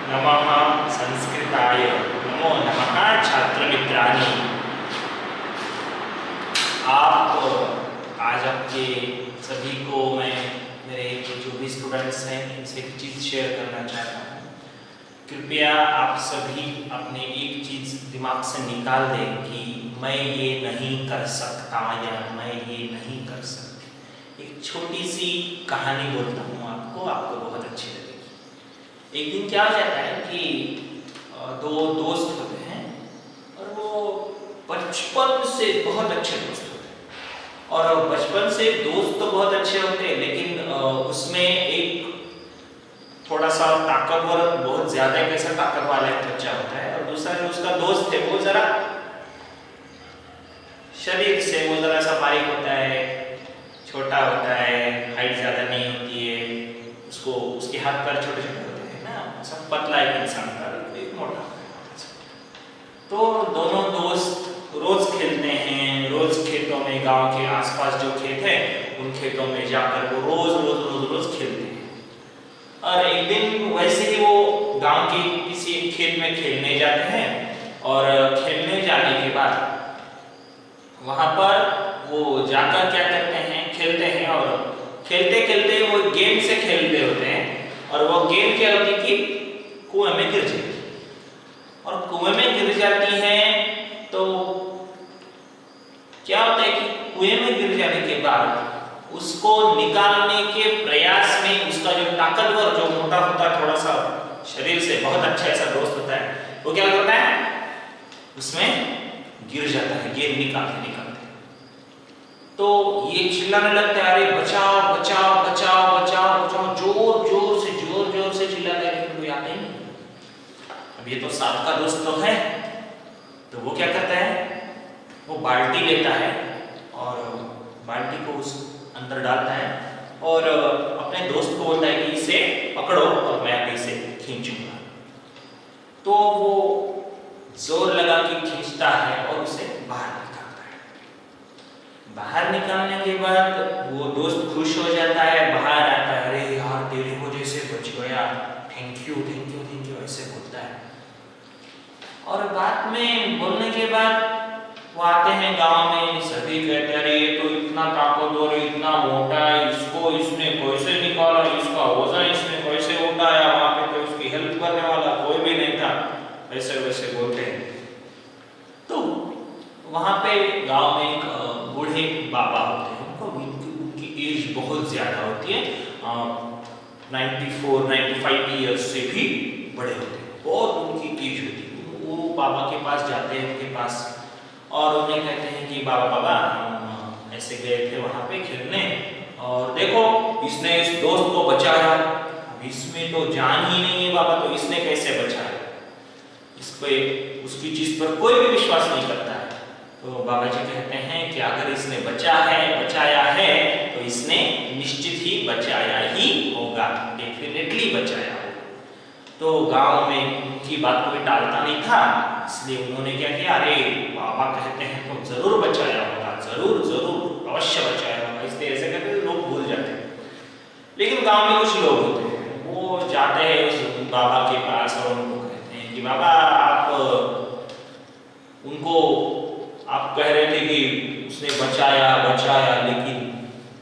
नमः संस्कृताय नमो नमः छात्रमित्राणि। आज आपके सभी को मैं मेरे जो भी स्टूडेंट्स हैं इनसे एक चीज़ शेयर करना चाहता हूँ। कृपया आप सभी अपने एक चीज़ दिमाग से निकाल दें कि मैं ये नहीं कर सकता या मैं ये नहीं कर सकती। एक छोटी सी कहानी बोलता हूँ आपको बहुत अच्छी लगेगी। एक दिन क्या हो जाता है कि दो दोस्त होते हैं और वो बचपन से बहुत अच्छे दोस्त होते हैं। और बचपन से दोस्त तो बहुत अच्छे होते हैं, लेकिन उसमें एक थोड़ा सा ताकतवर, बहुत ज्यादा कैसा ताकत वाला एक बच्चा होता है, और दूसरा जो उसका दोस्त है वो जरा शरीर से वो जरा सा बारीक होता है, छोटा होता है, हाइट ज्यादा नहीं होती है, उसको उसके हाथ पैर छोटे छोटे होते हैं ना, सब पतला एक इंसान का एक मोटा। तो दोनों दोस्त रोज खेलते हैं, रोज खेतों में, गांव के आसपास जो खेत है उन खेतों में जाकर वो रोज खेलते हैं। और एक दिन वैसे ही वो गांव के किसी एक खेत में खेलने जाते हैं, और खेलने जाने के बाद वहां पर वो जाकर क्या करते हैं, खेलते हैं, और खेलते खेलते वो गेम से खेलते होते हैं, और वो गेम क्या होती है कि कुएं में गिर जाती है। और कुएं में गिर जाती है तो क्या होता है कि कुएं में गिर जाने के बाद उसको निकालने के प्रयास में उसका जो ताकतवर, जो मोटा होता है, थोड़ा सा शरीर से बहुत अच्छा ऐसा दोस्त होता है, वो क्या करता है, उसमें गिर जाता है गेम निकालते निकालते। तो ये चिल्लाने लगता है, अरे बचाओ बचाओ बचाओ बचाओ बचाओ, जोर जोर से चिल्लाता है, लेकिन कोई आता ही नहीं। अब ये तो साथ का दोस्त तो है, तो वो क्या करता है, वो बाल्टी लेता है और बाल्टी को उस अंदर डालता है और अपने दोस्त को बोलता है कि इसे पकड़ो और मैं अभी इसे खींचूंगा। तो वो जोर लगा के खींचता है और उसे बाहर निकालता है। बाहर निकालने के बाद वो दोस्त खुश हो जाता है, बाहर आता है, अरे यार तेरी वजह से बच गया, थैंक यू ऐसे बोलता है। और बाद में बोलने के बाद वो आते हैं गांव में, सभी कहते हैं, अरे ये तो इतना ताकतवर, इतना मोटा है, इसको इसने कैसे निकाला, इसका वजन इसने कैसे उठाया, वहां पे तो उसकी हेल्प करने वाला कोई भी नहीं था, ऐसे वैसे बोलते हैं। तो वहां पे गांव में एक बूढ़े बाबा होते हैं, उनकी एज बहुत ज्यादा होती है, 94-95 ईयर्स से भी बड़े होते हैं, बहुत उनकी एज होती है। वो बाबा के पास जाते हैं, उनके पास, और उन्हें कहते हैं कि बाबा हम ऐसे गए थे वहां पे खेलने, और देखो इसने इस दोस्त को बचाया, इसमें तो जान ही नहीं है बाबा, तो इसने कैसे बचाया, इस पे उसकी चीज पर कोई भी विश्वास नहीं करता है। तो बाबा जी कहते हैं कि अगर इसने बचाया है तो इसने निश्चित ही बचाया ही होगा, डेफिनेटली बचाया होगा। तो गांव में उनकी बात कोई टालता नहीं था, इसलिए उन्होंने क्या किया, अरे बाबा कहते हैं तो जरूर बचाया होगा, जरूर अवश्य बचाया होगा, इसलिए ऐसे कहते लोग भूल जाते हैं। लेकिन गांव में कुछ लोग होते हैं, वो जाते हैं उस बाबा के पास और उनको कहते हैं कि बाबा आप कह रहे थे कि उसने बचाया, लेकिन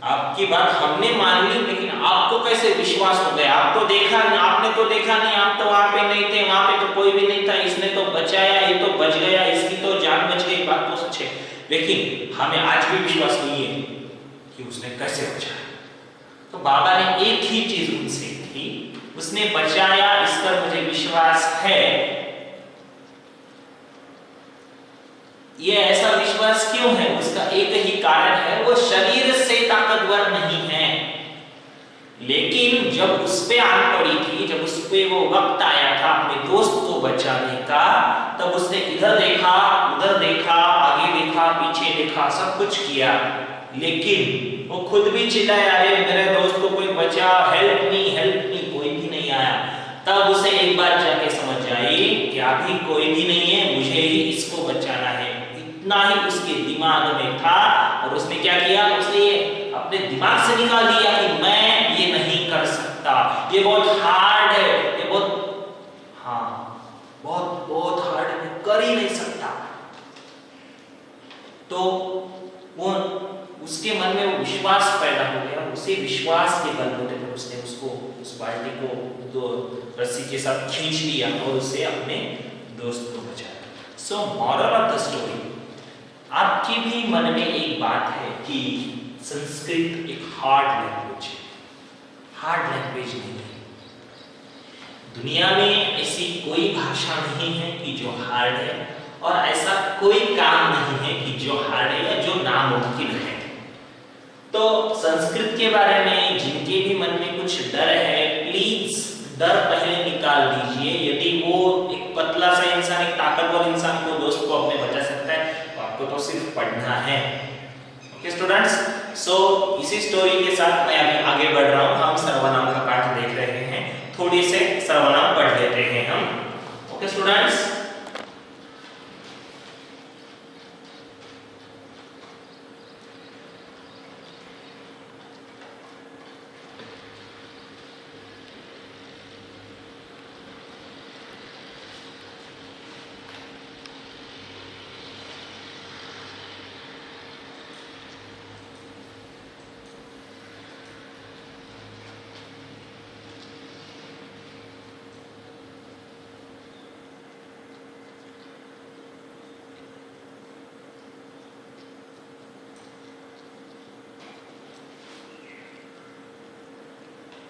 आपकी बात हमने मान ली, लेकिन आपको कैसे विश्वास हो गया, आपने तो देखा नहीं, आप तो वहां पे नहीं थे, वहां पे तो कोई भी नहीं था, इसने तो बचाया, ये तो बच गया, इसकी तो जान बच गई, बात तो सच है, लेकिन हमें आज भी विश्वास नहीं है कि उसने कैसे बचाया। तो बाबा ने एक ही चीज उनसे की, उसने बचाया, इस पर मुझे विश्वास है। ये ऐसा विश्वास क्यों है, उसका एक ही कारण है, वो शरीर से ताकतवर नहीं है, लेकिन जब उस पे आन पड़ी थी, जब उस पे वो वक्त आया था अपने दोस्त को बचाने का, तब उसने इधर देखा, उधर देखा, आगे देखा, पीछे देखा, सब कुछ किया, लेकिन वो खुद भी चिल्लाया, अरे मेरे दोस्त को कोई बचा, हेल्प मी, कोई भी नहीं आया। तब उसे एक बार जाके समझ आई कि अभी कोई भी नहीं है, मुझे ही इसको बचाना है, इतना ही उसके दिमाग में था। और उसने क्या किया, उसने अपने दिमाग से निकाल दिया कि मैं ये नहीं कर सकता, ये बहुत हार्ड है, ये बहुत तो वो उसके मन में वो विश्वास पैदा हो गया, उसी विश्वास के बलबूते पर उसने उसको उस बाल्टी को दो रस्सी के साथ खींच लिया और उसे अपने दोस्त को बचाया। So moral of the story, आपके भी मन में एक बात है कि संस्कृत एक हार्ड लैंग्वेज है, हार्ड लैंग्वेज नहीं है। दुनिया में ऐसी कोई भाषा नहीं है कि जो हार्ड है, और ऐसा कोई काम नहीं है कि जो हार्ड है या जो नामुमकिन है। तो संस्कृत के बारे में जिनके भी मन में कुछ डर है, प्लीज डर पहले निकाल दीजिए। यदि वो एक पतला सा इंसान, एक ताकतवर इंसान को, दोस्त को अपने बचा सकता है, तो आपको तो सिर्फ पढ़ना है। ओके स्टूडेंट्स, सो इसी स्टोरी के साथ मैं अभी आगे बढ़ रहा हूँ। हम सर्वनाम का पाठ देख रहे हैं, थोड़ी से सर्वनाम पढ़ लेते हैं हम। ओके स्टूडेंट्स,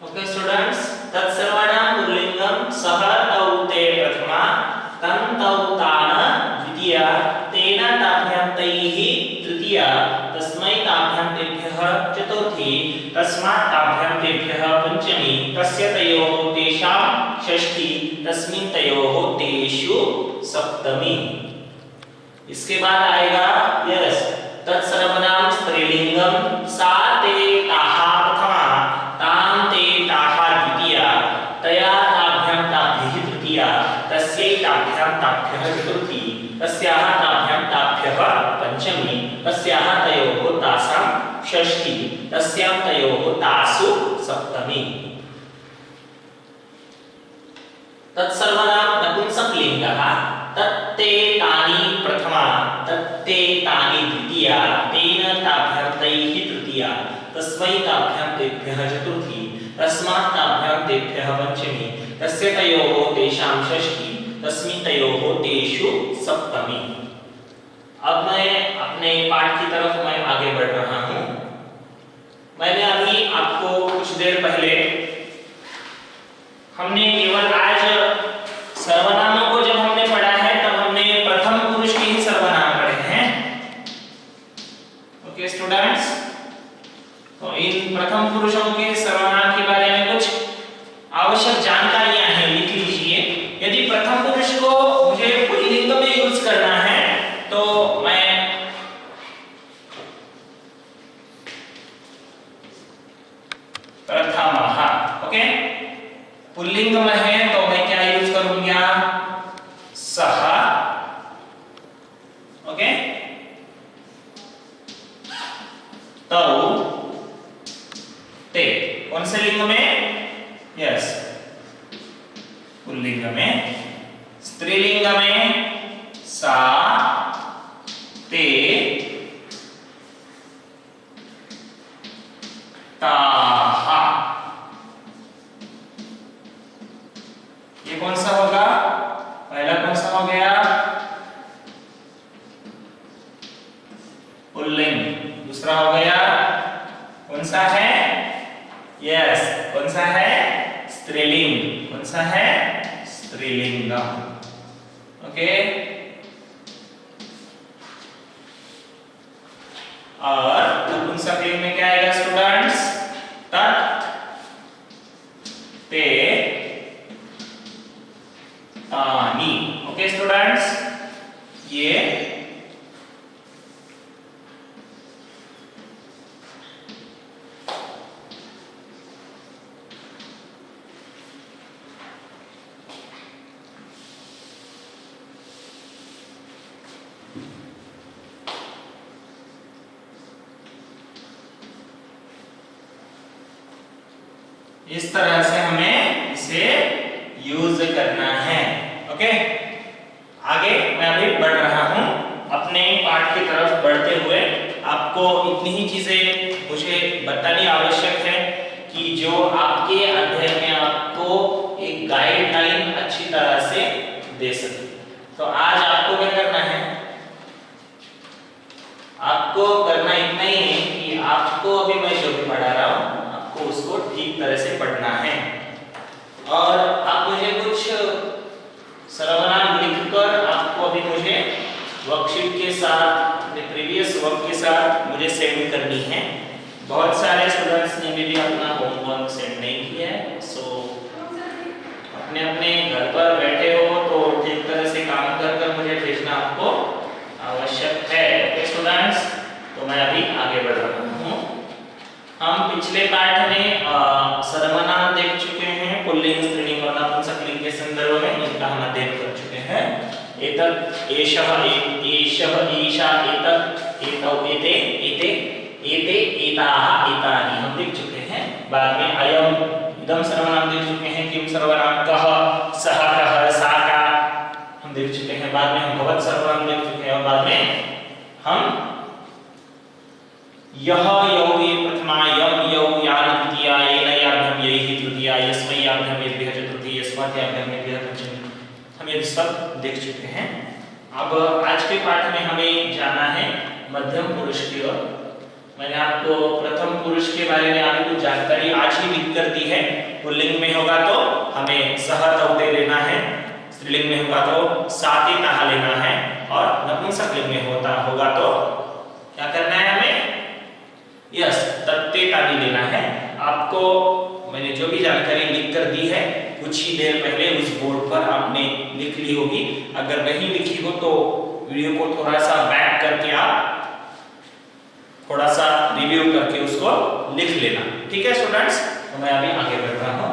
ओके स्टूडेंट्स, तत्सर्वनाम पुल्लिंगम सह तौ ते प्रथमा तं तौ तान द्वितीया तेन ताभ्यां तैः तृतीया तस्मै ताभ्यां तेभ्यः चतुर्थी तस्मात् ताभ्यां तेभ्यः पंचमी तस्य तयोः तेषां षष्ठी तस्मिन् तयोः तेषु सप्तमी। इसके बाद आएगा यस तत्सर्वनाम स्त्रीलिंगम सा ते ताः प्रथमा तां ते ताः द्वितीया तया ताभ्यां ताभिः तृतीया तस्यै ताभ्यां ताभ्यः चतुर्थी तस्याः ताभ्यां ताभ्यः पंचमी तस्याः तयोः तासां षष्ठी तस्यां तयोः तासु सप्तमी। तत्सर्वनाम नपुंसकलिंगः तत्ते तानि प्रथमा तत्ते तानि द्वितीया तेन ताभ्यां तैः तृतीया तस्मै ताभ्यां तेभ्यः चतुर्थी तस्मात् ताभ्यां तेभ्यः पंचमी तस्य तयोः तेषां षष्ठी तस्मिन् तयोः तेषु सप्तमी। अब मैं अपने पाठ की तरफ मैं आगे बढ़ रहा हूँ। मैंने अभी आपको कुछ देर पहले हमने केवल आज सर्वनामों को जब हमने पढ़ा है तब हमने प्रथम पुरुष के ही सर्वनाम पढ़े हैं। ओके स्टूडेंट्स, तो इन प्रथम पुरुषों के सर्वनाम के बारे में कुछ आवश्यक जानकारियां हैं, लिख लीजिए। यदि प्रथम पुरुष को मुझे पुल्लिंग में यूज करना है तो मैं प्रथमः, ओके, पुल्लिंग में है तो मैं क्या यूज करूंगा, सह, ओके, तौ, ते। कौन से लिंग में, यस, पुल्लिंग में। स्त्रीलिंग में सा, ते, ताः। ये कौन सा होगा, पहला कौन सा हो गया, पुल्लिंग। दूसरा हो गया कौन सा है, यस, कौन सा है, स्त्रीलिंग। कौन सा है, स्त्रीलिंगम। ओके, और नपुंसकलिंग में क्या आएगा स्टूडेंट्स, तत्, ते, तानि। ओके स्टूडेंट्स, ये इस तरह से हमें इसे यूज करना है। ओके, आगे मैं अभी बढ़ रहा हूं अपने अपने पाठ की तरफ बढ़ते हुए आपको इतनी ही चीजें मुझे बतानी आवश्यक है कि जो आपके अध्ययन में आपको एक गाइडलाइन अच्छी तरह से दे सके। तो आज आपको क्या करना है, आपको करना इतना ही है कि आपको अभी मैं जो भी पढ़ा रहा हूं आपको उसको ठीक तरह से पढ़ना है और आप मुझे कुछ सर्वनाम लिखकर आपको अभी मुझे वर्कशीट के साथ अपने प्रीवियस वर्क के साथ मुझे सेंड करनी है। बहुत सारे स्टूडेंट्स ने भी अपना होमवर्क सेंड नहीं किया है, सो अपने अपने घर पर बैठे हो तो ठीक तरह से काम कर मुझे भेजना आपको आवश्यक है। ओके स्टूडेंट्स, तो मैं अभी आगे बढ़ रहा हूँ। हम पिछले पाठ में सर्वनाम देख चुके हैं, पुल्लिंग स्त्रीलिंग और नपुंसकलिंग के संदर्भ में इनका हम अध्ययन कर चुके हैं। एतत् एषः एषः ईशा एतत् एतौ एते एते एते एताः एतानि हम देख चुके हैं। बाद में अयम इदम सर्वनाम देख चुके हैं, किम सर्वनाम कः सः कः सा का हम देख चुके हैं। बाद में हम भवत् सर्वनाम देख चुके हैं और बाद में हम यह यौ ये प्रथमा यम यौ यान द्वितीया येन याभ्यम यैहि तृतीया यस्मै याभ्यम येभ्यः चतुर्थी यस्मात् याभ्यम येभ्यः पंचमी हम ये सब देख चुके हैं। अब आज के पाठ में हमें जाना है मध्यम पुरुष की ओर। मैंने आपको प्रथम पुरुष के बारे में आपको कुछ जानकारी आज ही लिख कर दी है। पुल्लिंग में होगा तो हमें सह तौते लेना है, स्त्रीलिंग में होगा तो साति ताहा लेना है और नपुंसकलिंग में होगा तो क्या करना है हमें, यस तत्ते तानी लेना है। आपको मैंने जो भी जानकारी लिख कर दी है कुछ ही देर पहले उस बोर्ड पर आपने लिख ली होगी। अगर नहीं लिखी हो तो वीडियो को थोड़ा सा बैक करके आप थोड़ा सा रिव्यू करके उसको लिख लेना, ठीक है स्टूडेंट्स। तो मैं अभी आगे बढ़ रहा हूँ।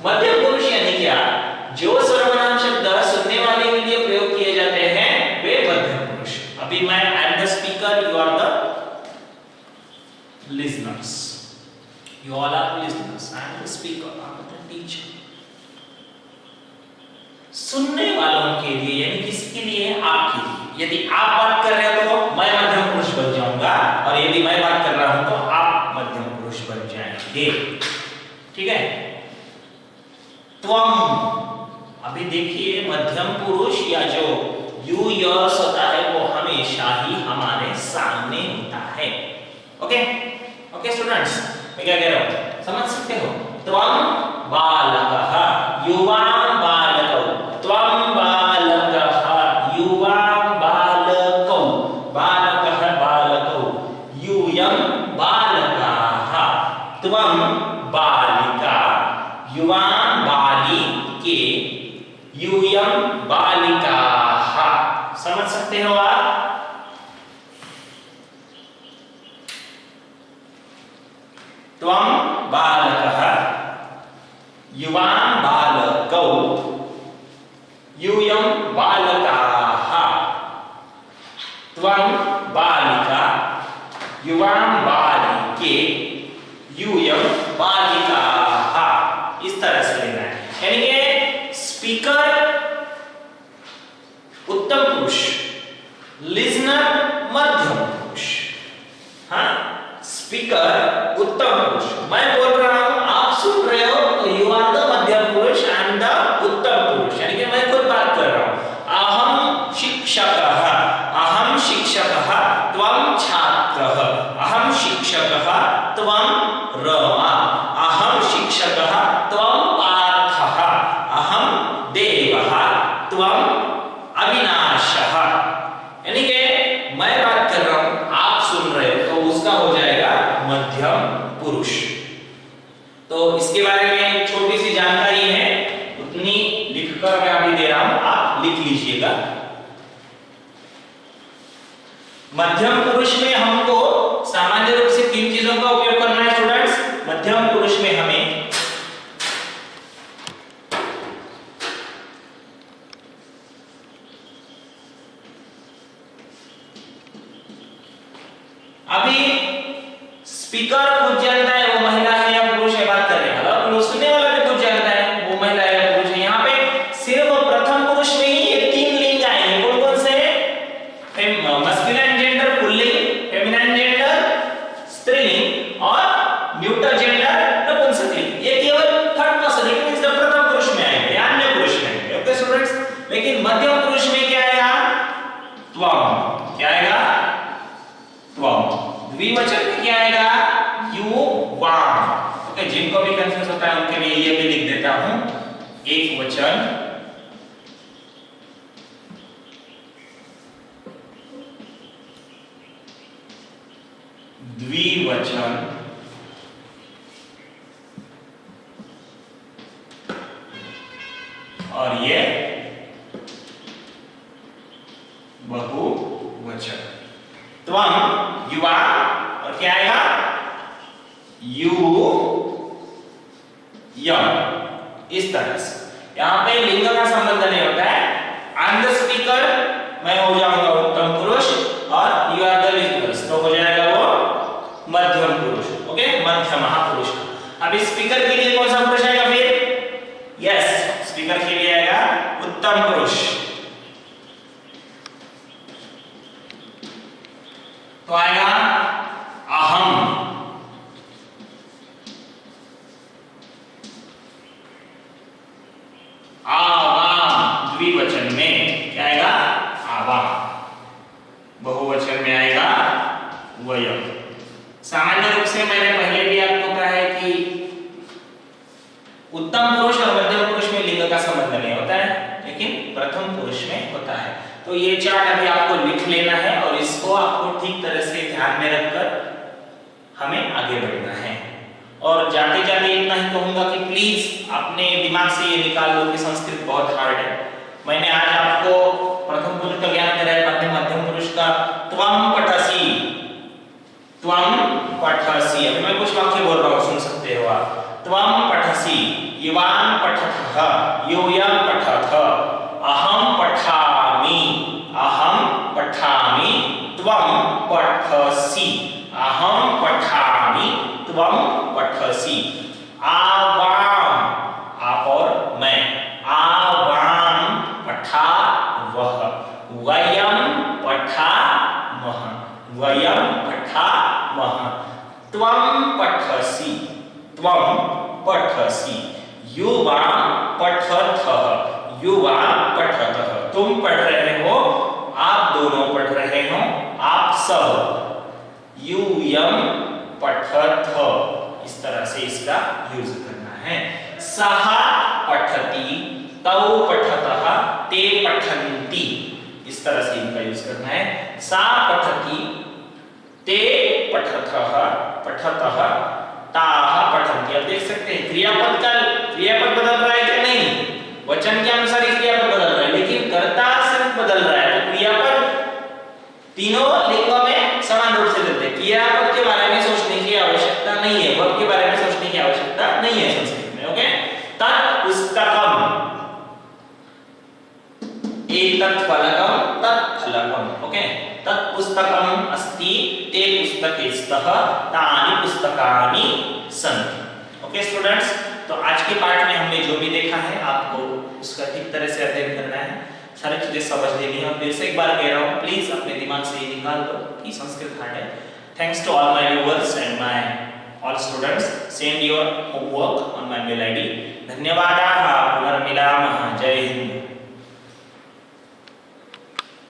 मध्यम पुरुष यानी क्या, जो सर्वनाम शब्द सुनने वाले के लिए प्रयोग किए जाते हैं वे मध्यम पुरुष। अभी मैं I am the speaker, you are the listeners, you all are listeners, I am the speaker, I am the teacher। सुनने वालों के लिए यानी किसके लिए, आपके लिए। यदि आप बात कर रहे हो तो मैं मध्यम पुरुष बन जाऊंगा और यदि मैं बात कर रहा हूं तो आप मध्यम पुरुष बन जाएंगे, ठीक है। त्वम, अभी देखिए मध्यम पुरुष या जो यू यस होता है वो हमेशा ही हमारे सामने होता है। ओके ओके स्टूडेंट्स, मैं क्या कह रहा हूं समझ सकते हो। त्वम बालकः युवां बालकौ, त्वम बालकः युवां बालकौ, बालकः बालकौ यूयं बालकाः, त्वम बालिका युवां बालिके यूयं बालिकाः। समझ सकते हो आप। त्वं बालकः युवां बालकौ यूयं बालकाः, त्वं बालिका युवां बालिके यूयं बालिकाः। इस तरह से लेना है, यानी कि स्पीकर उत्तम पुरुष, लिसनर मध्यम पुरुष। हाँ, स्पीकर उत्तम पुरुष, मैं बोल रहा हूं आप सुन रहे हो तो यू आर द मध्यम पुरुष एंड द उत्तम पुरुष, यानी कि मैं खुद बात कर रहा हूं। अहम शिक्षकः, अहम शिक्षकः त्वं छात्रः, अहम शिक्षकः त्वं रमा, अहम शिक्षकः त्वं पार्थः, अहम देवः त्वं अविनाशः। यानी कि मैं बात कर रहा हूं आप सुन रहे हो तो उसका हो जाएगा मध्यम पुरुष। तो इसके बारे में छोटी सी जानकारी है, उतनी लिखकर मैं अभी दे रहा हूं, आप लिख लीजिएगा। मध्यम पुरुष में हमको सामान्य रूप से तीन चीजों का उपयोग करना है स्टूडेंट्स। मध्यम पुरुष में हमें अभी स्पीकर खुद जानता है वो महिला है या पुरुष है, बात कर रहे हैं। और सुनने वाला भी खुद जानता है वो महिला है या पुरुष है। यहाँ पे सिर्फ प्रथम पुरुष में ही ये तीन लिंग आएंगे। कौन कौन से? मस्कुलिन लेकिन मध्यम पुरुष में क्या आएगा? त्वम। क्या आएगा? त्वम। द्विवचन में क्या आएगा? युवाम। ओके, जिनको भी कंफ्यूज होता है उनके लिए ये भी लिख देता हूं, एक वचन द्विवचन और ये बहुवचन। त्वम, युवा, और क्या आएगा? यू यम। इस तरह से यहां पे लिंग का संबंध नहीं होता है। आई एम द स्पीकर, मैं हो जाऊंगा उत्तम पुरुष, और यू आर द लिसनर्स तो हो जाएगा वो मध्यम पुरुष। ओके, मध्य महापुरुष। अब इस स्पीकर के लिए कौन सा पुरुष आएगा फिर? यस, स्पीकर के लिए आएगा उत्तम पुरुष। तो आएगा अहम। आवाम, द्विवचन में क्या आएगा? आवाम। बहुवचन में आएगा वयम। सामान्य रूप से मैंने पहले भी आपको कहा है कि उत्तम पुरुष और मध्यम पुरुष में लिंग का संबंध नहीं होता है, लेकिन प्रथम पुरुष में होता है। तो ये चार्ट अभी आपको लिख लेना है और इसको आपको ठीक तरह से ध्यान में रखकर हमें आगे बढ़ना है। और जाते जाते इतना ही कहूंगा कि प्लीज अपने दिमाग से ये निकाल लो कि संस्कृत बहुत हार्ड है। मैंने आज आपको प्रथम पुरुष का ज्ञान कराया, मध्यम पुरुष का। त्वम पठसि, त्वम पठसि। अभी मैं कुछ वाक्य बोल रहा हूं, सुन सकते हो आप। त्वम पठसि, युवान पठतः, यूयं पठथ, अहम पठामि, अहम पठामि, त्वम पठसि, अहम पठामि, त्वम पठसि। आवाम, आप और मैं। आवाम पठावः, वयं पठामः, वयं पठामः। त्वं पठसि, त्वं पठसि। युवां पठथः, युवां पठतः। तुम पढ़ रहे हो, आप दोनों पढ़ रहे हो, आप सब। यूयं पठथ, इस तरह से इसका यूज करना है। सः पठति, तौ पठतः, ते पठन्ति, इस तरह से इनका यूज करना है। सा पठति, ते पठतः, पठतः, ताः पठन्ति। अब देख सकते हैं क्रियापद बदल रहा है क्या? नहीं, वचन के अनुसार ही क्रियापद बदल रहा है, लेकिन कर्ता सिर्फ बदल रहा है। तो क्रियापद तीनों लिंगों में समान रूप से देते हैं। क्रियापद के बारे में सोचने की आवश्यकता नहीं है, वर्ब के बारे में सोचने की आवश्यकता नहीं है संस्कृत में। ओके, तत्पुस्तकम, एतत् फलकम, तत् फलकम। ओके, तत्पुस्तकम अस्ति, ते पुस्तके स्तः, तानि पुस्तकानि सन्ति। ओके स्टूडेंट्स, तो आज के पाठ में हमने जो भी देखा है आपको उसका ठीक तरह से अध्ययन करना है, सारी चीजें समझ लेनी है। और फिर से एक बार कह रहा हूँ, प्लीज अपने दिमाग से ये निकाल दो कि संस्कृत हार्ड है। Thanks to all my viewers and my all students. Send your homework on my mail ID. धन्यवादाः। पुनर्मिलामः।